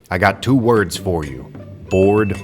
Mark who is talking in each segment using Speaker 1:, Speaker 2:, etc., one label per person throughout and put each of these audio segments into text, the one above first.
Speaker 1: I got 2 words for you. Board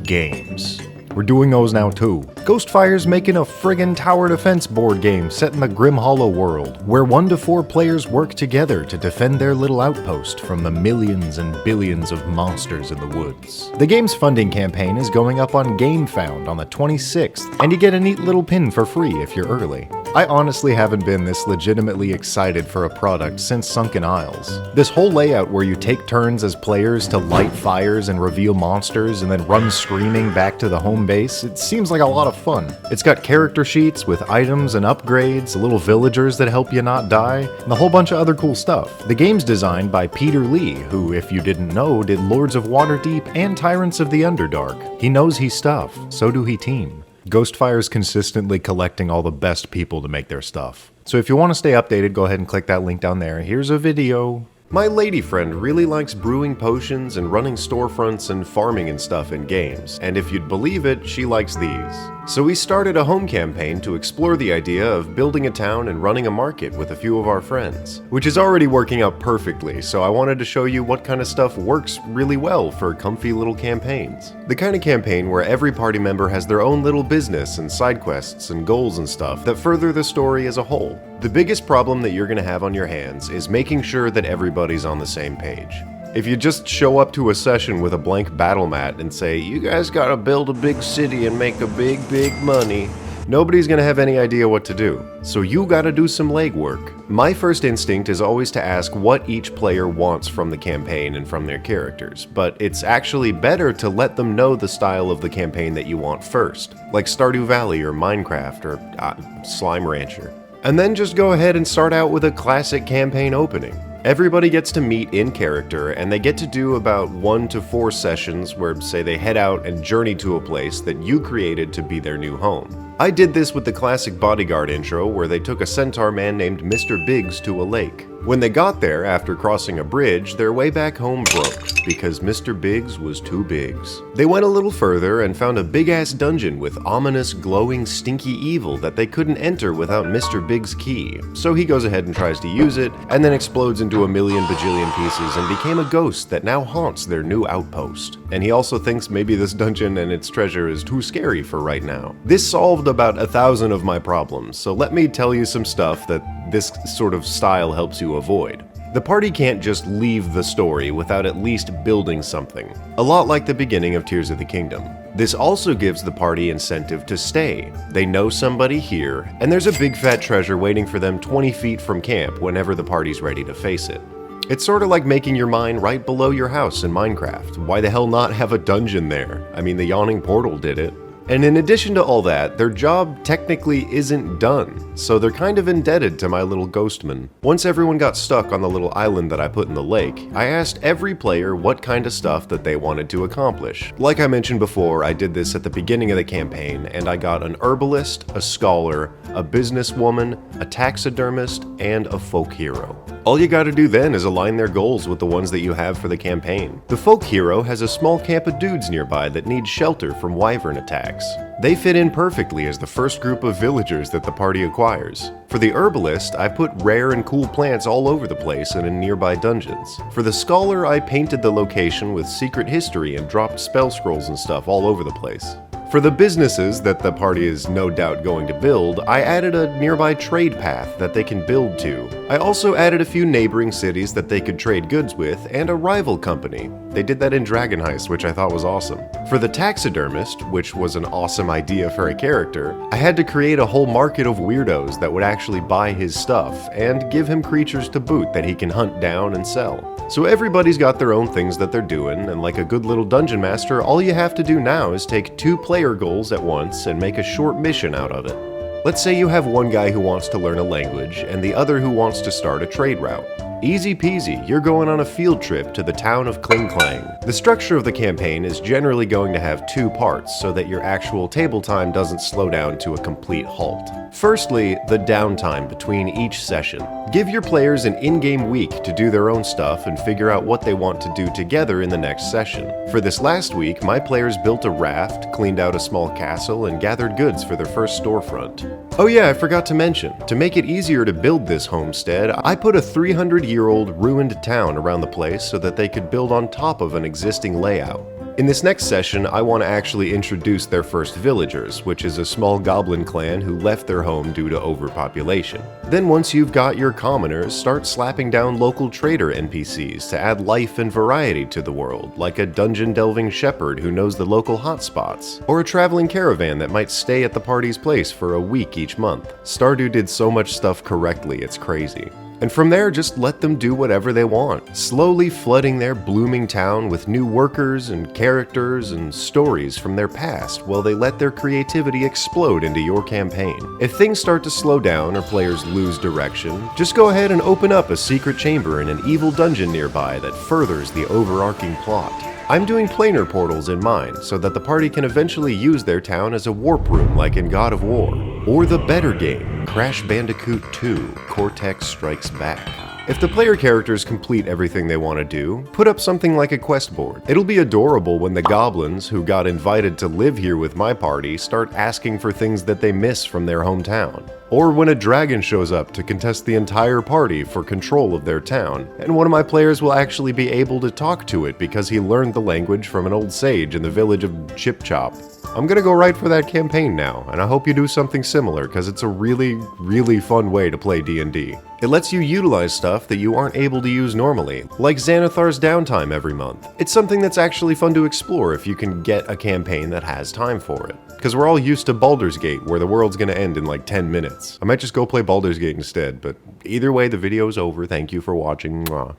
Speaker 1: games. We're doing those now too. Ghostfire's making a friggin' tower defense board game set in the Grim Hollow world, where 1 to 4 players work together to defend their little outpost from the millions and billions of monsters in the woods. The game's funding campaign is going up on GameFound on the 26th, and you get a neat little pin for free if you're early. I honestly haven't been this legitimately excited for a product since Sunken Isles. This whole layout where you take turns as players to light fires and reveal monsters and then run screaming back to the home base, it seems like a lot of fun. It's got character sheets with items and upgrades, little villagers that help you not die, and a whole bunch of other cool stuff. The game's designed by Peter Lee, who, if you didn't know, did Lords of Waterdeep and Tyrants of the Underdark. He knows his stuff, so do he team. Ghostfire's consistently collecting all the best people to make their stuff. So if you want to stay updated, go ahead and click that link down there. Here's a video. My lady friend really likes brewing potions and running storefronts and farming and stuff in games, and if you'd believe it, she likes these. So we started a home campaign to explore the idea of building a town and running a market with a few of our friends, which is already working out perfectly, so I wanted to show you what kind of stuff works really well for comfy little campaigns. The kind of campaign where every party member has their own little business and side quests and goals and stuff that further the story as a whole. The biggest problem that you're going to have on your hands is making sure that everybody's on the same page. If you just show up to a session with a blank battle mat and say, you guys gotta build a big city and make a big money, nobody's gonna have any idea what to do. So you gotta do some legwork. My first instinct is always to ask what each player wants from the campaign and from their characters, but it's actually better to let them know the style of the campaign that you want first, like Stardew Valley or Minecraft or Slime Rancher. And then just go ahead and start out with a classic campaign opening. Everybody gets to meet in character, and they get to do about 1 to 4 sessions where, say, they head out and journey to a place that you created to be their new home. I did this with the classic Bodyguard intro where they took a centaur man named Mr. Biggs to a lake. When they got there, after crossing a bridge, their way back home broke, because Mr. Biggs was too Biggs. They went a little further and found a big-ass dungeon with ominous, glowing, stinky evil that they couldn't enter without Mr. Biggs' key, so he goes ahead and tries to use it, and then explodes into a million bajillion pieces and became a ghost that now haunts their new outpost. And he also thinks maybe this dungeon and its treasure is too scary for right now. This solved about 1,000 of my problems, so let me tell you some stuff that this sort of style helps you avoid. The party can't just leave the story without at least building something, a lot like the beginning of Tears of the Kingdom. This also gives the party incentive to stay. They know somebody here, and there's a big fat treasure waiting for them 20 feet from camp whenever the party's ready to face it. It's sort of like making your mine right below your house in Minecraft. Why the hell not have a dungeon there? I mean, the Yawning Portal did it. And in addition to all that, their job technically isn't done, so they're kind of indebted to my little ghostman. Once everyone got stuck on the little island that I put in the lake, I asked every player what kind of stuff that they wanted to accomplish. Like I mentioned before, I did this at the beginning of the campaign, and I got an herbalist, a scholar, a businesswoman, a taxidermist, and a folk hero. All you gotta do then is align their goals with the ones that you have for the campaign. The folk hero has a small camp of dudes nearby that need shelter from wyvern attacks. They fit in perfectly as the first group of villagers that the party acquires. For the herbalist, I put rare and cool plants all over the place and in nearby dungeons. For the scholar, I painted the location with secret history and dropped spell scrolls and stuff all over the place. For the businesses that the party is no doubt going to build, I added a nearby trade path that they can build to. I also added a few neighboring cities that they could trade goods with, and a rival company. They did that in Dragon Heist, which I thought was awesome. For the taxidermist, which was an awesome idea for a character, I had to create a whole market of weirdos that would actually buy his stuff, and give him creatures to boot that he can hunt down and sell. So everybody's got their own things that they're doing, and like a good little dungeon master, all you have to do now is take 2 player goals at once and make a short mission out of it. Let's say you have one guy who wants to learn a language and the other who wants to start a trade route. Easy peasy, you're going on a field trip to the town of Kling Klang. The structure of the campaign is generally going to have 2 parts so that your actual table time doesn't slow down to a complete halt. Firstly, the downtime between each session. Give your players an in-game week to do their own stuff and figure out what they want to do together in the next session. For this last week, my players built a raft, cleaned out a small castle, and gathered goods for their first storefront. Oh yeah, I forgot to mention, to make it easier to build this homestead, I put a 300 100-year-old ruined town around the place so that they could build on top of an existing layout. In this next session, I want to actually introduce their first villagers, which is a small goblin clan who left their home due to overpopulation. Then once you've got your commoners, start slapping down local trader NPCs to add life and variety to the world, like a dungeon-delving shepherd who knows the local hotspots, or a traveling caravan that might stay at the party's place for a week each month. Stardew did so much stuff correctly, it's crazy. And from there, just let them do whatever they want, slowly flooding their blooming town with new workers and characters and stories from their past while they let their creativity explode into your campaign. If things start to slow down or players lose direction, just go ahead and open up a secret chamber in an evil dungeon nearby that furthers the overarching plot. I'm doing planar portals in mind so that the party can eventually use their town as a warp room like in God of War. Or the better game, Crash Bandicoot 2, Cortex Strikes Back. If the player characters complete everything they want to do, put up something like a quest board. It'll be adorable when the goblins, who got invited to live here with my party, start asking for things that they miss from their hometown. Or when a dragon shows up to contest the entire party for control of their town, and one of my players will actually be able to talk to it because he learned the language from an old sage in the village of Chip Chop. I'm gonna go right for that campaign now, and I hope you do something similar because it's a really, really fun way to play D&D. It lets you utilize stuff that you aren't able to use normally, like Xanathar's downtime every month. It's something that's actually fun to explore if you can get a campaign that has time for it. Because we're all used to Baldur's Gate, where the world's gonna end in like 10 minutes. I might just go play Baldur's Gate instead, but either way, the video's over. Thank you for watching. Mwah.